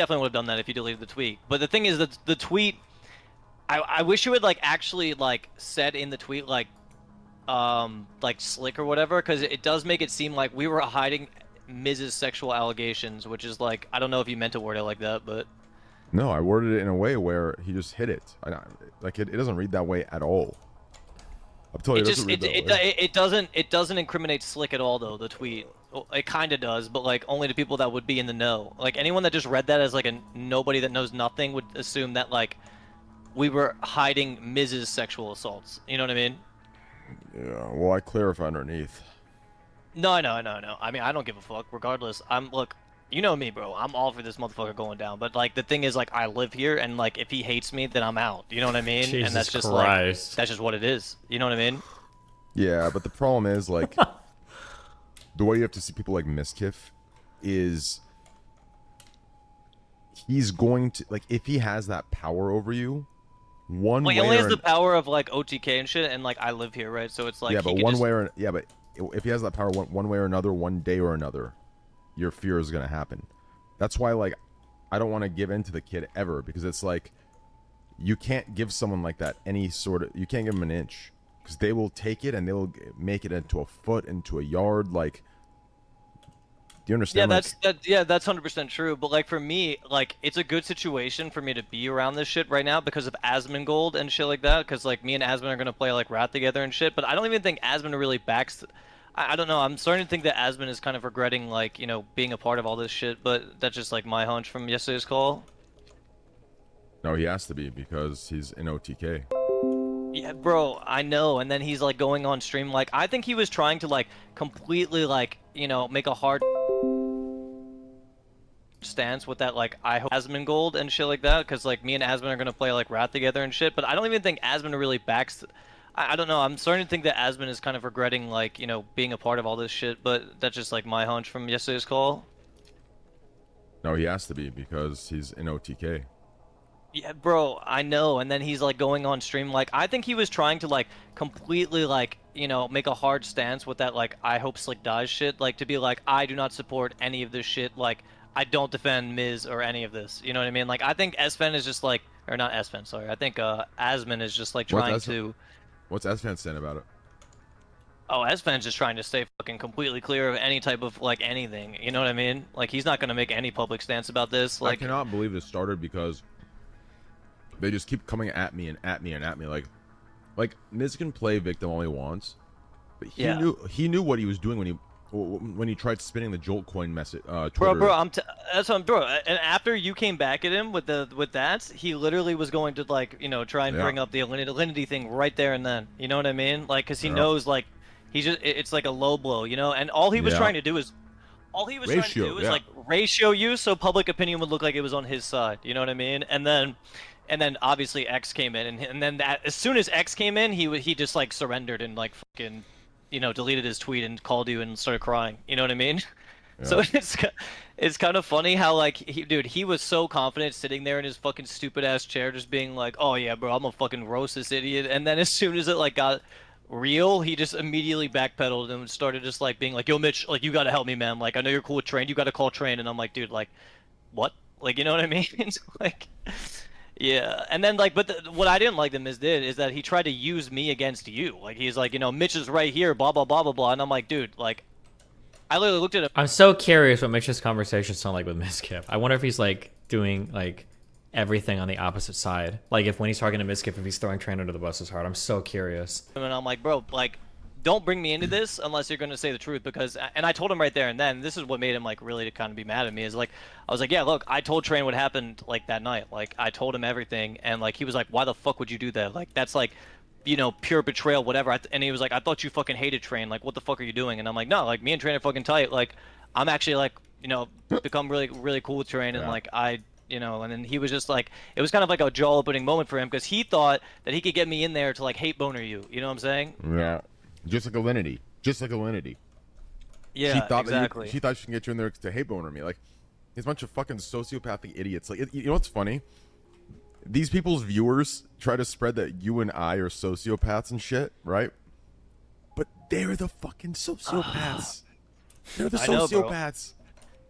definitely would have done that if you deleted the tweet. But the thing is that the tweet, I wish you had like actually like said in the tweet like slick or whatever, because it does make it seem like we were hiding Miz's sexual allegations, which is like, I don't know if you meant to word it like that, but No, I worded it in a way where he just hit it. Like it doesn't read that way at all. I'm telling you, it doesn't read that way. it doesn't incriminate Slick at all though. The tweet, it kind of does, but like only to people that would be in the know. Like anyone that just read that as like a nobody that knows nothing would assume that like we were hiding Miz's sexual assaults. You know what I mean? Yeah. Well, I clarify underneath. No, no, no, no. I mean, I don't give a fuck. Regardless, look. You know me, bro. I'm all for this motherfucker going down. But like the thing is, like I live here, and like if he hates me, then I'm out. You know what I mean? Jesus and that's just Christ. like that's just what it is. You know what I mean? Yeah, but the problem is like the way you have to see people like Mizkif is he's going to like if he has that power over you, one Well, he way only has or the power of like OTK and shit, and like I live here, right? So it's like yeah, he but could one just... way or yeah, but if he has that power one way or another, one day or another, your fear is gonna happen. That's why like I don't want to give in to the kid ever because it's like you can't give someone like that any sort of you can't give them an inch because they will take it and they will make it into a foot, into a yard. Like, do you understand? Yeah, that's 100% true. But like for me, like it's a good situation for me to be around this shit right now because of Asmongold and shit like that. Because like me and Asmon are gonna play like Rat together and shit. But I don't even think Asmon really backs. I don't know. I'm starting to think that Asmon is kind of regretting like being a part of all this shit. But that's just like my hunch from yesterday's call. No, he has to be because he's in OTK. Yeah, bro, I know. And then he's like going on stream like I think he was trying to like completely like make a hard stance with that like I hope Asmongold and shit like that because like me and Asmon are gonna play like Rat together and shit. But I don't even think Asmon really backs. I don't know. I'm starting to think that Asmon is kind of regretting like being a part of all this shit. But that's just like my hunch from yesterday's call. No, he has to be because he's in OTK. Yeah, bro, I know. And then he's like going on stream like I think he was trying to like completely like make a hard stance with that like I hope Slick dies shit, like to be like I do not support any of this shit, like I don't defend Miz or any of this. You know what I mean? Like I think Esfen is just like, or not Esfen, sorry. I think Asmon is just like trying to. What's Esfan saying about it? Oh, Esfen's just trying to stay fucking completely clear of any type of like anything. You know what I mean? Like he's not gonna make any public stance about this. Like I cannot believe this started because they just keep coming at me and at me and at me. Like Miz can play victim all he wants, but he knew what he was doing when he tried spinning the Jolt coin message. Twitter. Bro, that's what I'm, bro. And after you came back at him with that, he literally was going to like try and bring up the alinity thing right there and then. You know what I mean? Like, cause he knows like he's just it's like a low blow, and all he was trying to do is. All he was trying to do is like ratio you so public opinion would look like it was on his side. You know what I mean? And then obviously X came in, and then as soon as X came in, he just like surrendered and like fucking, deleted his tweet and called you and started crying. You know what I mean? Yeah. So it's kind of funny how like he was so confident sitting there in his fucking stupid ass chair, just being like, oh yeah, bro, I'm gonna fucking roast this idiot. And then as soon as it like got real, he just immediately backpedaled and started just like being like, yo, Mitch, like you gotta help me, man. Like I know you're cool with Train, you gotta call Train. And I'm like, dude, like, what? Like, you know what I mean? Like. Yeah, and then like, but what I didn't like that Miz did is that he tried to use me against you. Like he's like, Mitch is right here, blah blah blah blah blah, and I'm like, dude, like, I literally looked at him. I'm so curious what Mitch's conversations sound like with Mizkif. I wonder if he's like doing like everything on the opposite side. Like if when he's talking to Mizkif, if he's throwing Train under the bus as hard. I'm so curious. And I'm like, bro, like, don't bring me into this unless you're going to say the truth, because, and I told him right there and then, this is what made him like really to kind of be mad at me, is like, I was like, yeah, look, I told Train what happened like that night. Like I told him everything, and like he was like, why the fuck would you do that? Like that's like, pure betrayal, whatever. And he was like, I thought you fucking hated Train. Like what the fuck are you doing? And I'm like, no, like me and Train are fucking tight. Like I'm actually like, become really really cool with Train, and like and then he was just like, it was kind of like a jaw opening moment for him because he thought that he could get me in there to like hate boner you. You know what I'm saying? Yeah. Just like Alinity. Yeah, she thought exactly. She thought she can get you in there to hate boner me. Like, he's a bunch of fucking sociopathic idiots. Like, you know what's funny? These people's viewers try to spread that you and I are sociopaths and shit, right? But they're the fucking sociopaths. They're the sociopaths.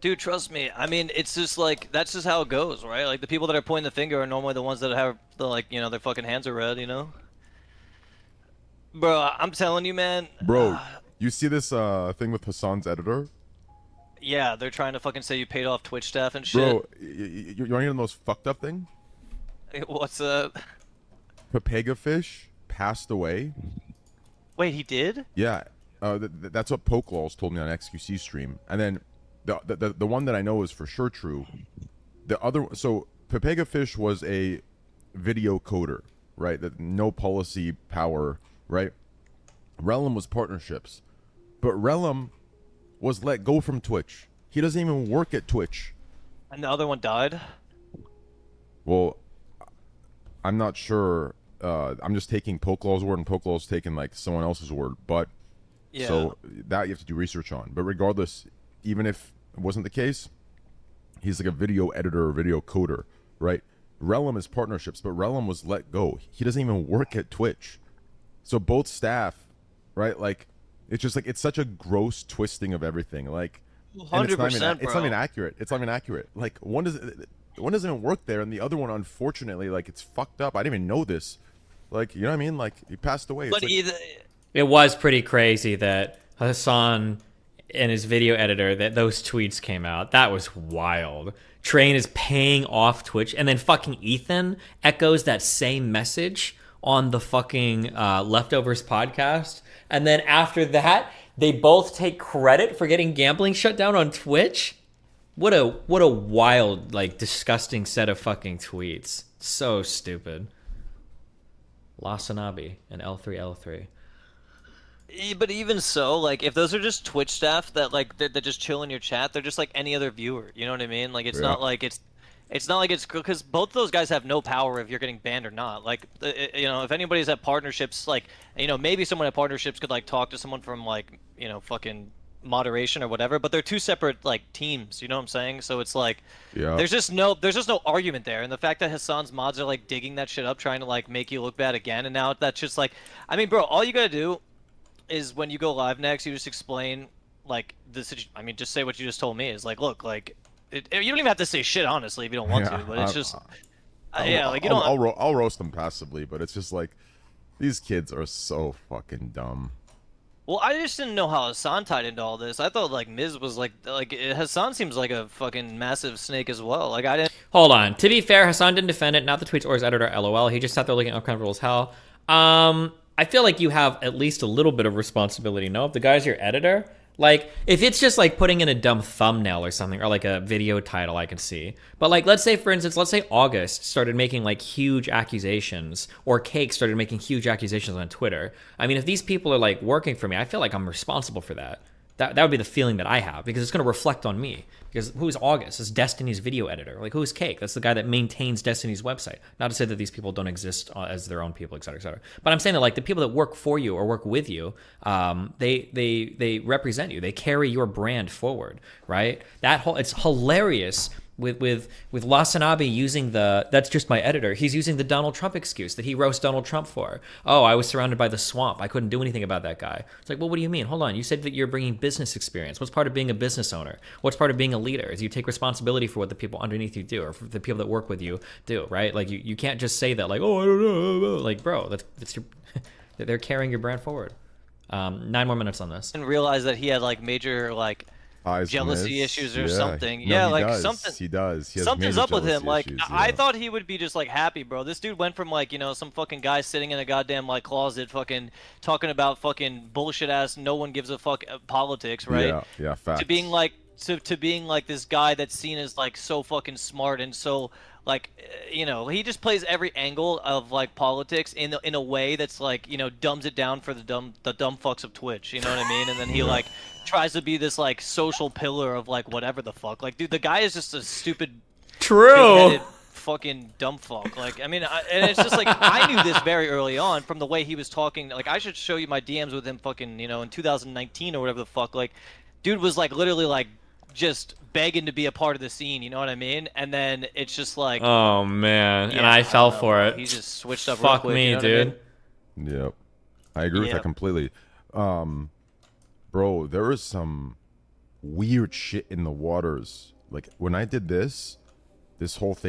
Dude, trust me. I mean, it's just like that's just how it goes, right? Like the people that are pointing the finger are normally the ones that have the like, their fucking hands are red, you know? Bro, I'm telling you, man. Bro, you see this thing with Hassan's editor? Yeah, they're trying to fucking say you paid off Twitch staff and shit. Bro, you want to hear the most fucked up thing? What's that? Pepega Fish passed away. Wait, he did? Yeah, that's what Pokelawls told me on XQC stream. And then the one that I know is for sure true. The other, so Pepega Fish was a video coder, right? That no policy power, right? Relum was partnerships, but Relum was let go from Twitch. He doesn't even work at Twitch. And the other one died? Well, I'm not sure. I'm just taking Pokelaw's word, and Pokelaw's taking like someone else's word. But Yeah. so that you have to do research on. But regardless, even if it wasn't the case, he's like a video editor or video coder, right? Relum is partnerships, but Relum was let go. He doesn't even work at Twitch. So both staff, right? Like, it's just like it's such a gross twisting of everything. Like, and 100%, it's not even accurate. It's not even accurate. Like one doesn't even work there, and the other one, unfortunately, like it's fucked up. I didn't even know this. Like, you know what I mean? Like he passed away. It's But like, either It was pretty crazy that Hassan and his video editor, that those tweets came out. That was wild. Train is paying off Twitch, and then fucking Ethan echoes that same message on the fucking Leftovers podcast. And then after that, they both take credit for getting gambling shut down on Twitch. What a wild, like, disgusting set of fucking tweets. So stupid. Lasanabi and L3L3. But even so, like if those are just Twitch staff that like that just chill in your chat, they're just like any other viewer. You know what I mean? Like it's Yeah. not like it's not like it's because both those guys have no power if you're getting banned or not. Like if anybody's at partnerships, like maybe someone at partnerships could like talk to someone from like fucking moderation or whatever. But they're two separate like teams. You know what I'm saying? So it's like yeah, there's just no argument there. And the fact that Hassan's mods are like digging that shit up, trying to like make you look bad again, and now that's just like, I mean, bro, all you gotta do is when you go live next, you just explain like I mean, just say what you just told me. Is like, look, like you don't even have to say shit honestly if you don't want to, but it's just yeah, like you don't. I'll roast them passively, but it's just like these kids are so fucking dumb. Well, I just didn't know how Hassan tied into all this. I thought like Miz was like Hassan seems like a fucking massive snake as well. Like I didn't. Hold on. To be fair, Hassan didn't defend it, not the tweets or his editor, LOL. He just sat there looking uncomfortable as hell. I feel like you have at least a little bit of responsibility, no? If the guy's your editor, like, if it's just like putting in a dumb thumbnail or something, or like a video title, I can see. But like, let's say, for instance, let's say August started making like huge accusations, or Cake started making huge accusations on Twitter. I mean, if these people are like working for me, I feel like I'm responsible for that. That would be the feeling that I have, because it's going to reflect on me. Because who's August? It's Destiny's video editor. Like, who's Cake? That's the guy that maintains Destiny's website. Not to say that these people don't exist as their own people, et cetera, et cetera. But I'm saying that, like, the people that work for you or work with you, they represent you. They carry your brand forward, right? It's hilarious with Lasanabi using that's just my editor. He's using the Donald Trump excuse that he roasts Donald Trump for. Oh, I was surrounded by the swamp. I couldn't do anything about that guy. It's like, well, what do you mean? Hold on. You said that you're bringing business experience. What's part of being a business owner? What's part of being a leader? Is you take responsibility for what the people underneath you do, or for the people that work with you do, right? Like you can't just say that like, oh, I don't know. Like, bro, that's your they're carrying your brand forward. 9 more minutes on this. And realize that he had like major like jealousy issues or something. Yeah, he like does. something. He does. He has Something's major up with him. jealousy Like issues, I yeah. thought he would be just like happy, bro. This dude went from like some fucking guy sitting in a goddamn like closet, fucking talking about fucking bullshit ass no one gives a fuck politics, right? Yeah, facts. To being like to being like this guy that's seen as like so fucking smart and so like he just plays every angle of like politics in a way that's like dumbs it down for the dumb fucks of Twitch, you know what I mean? And then he like tries to be this like social pillar of like whatever the fuck. Like, dude, the guy is just a stupid big-headed fucking dumb fuck. Like, I mean, and it's just like I knew this very early on from the way he was talking. Like, I should show you my DMs with him fucking in 2019 or whatever the fuck. Like, dude was like literally like just begging to be a part of the scene, you know what I mean? And then it's just like, Oh man, yeah, and I fell don't know, for bro. it. He just switched up real Fuck quick, me, you know what I dude. mean? Yep. I agree with Yeah. that completely. Bro, there was some weird shit in the waters. Like when I did this whole thing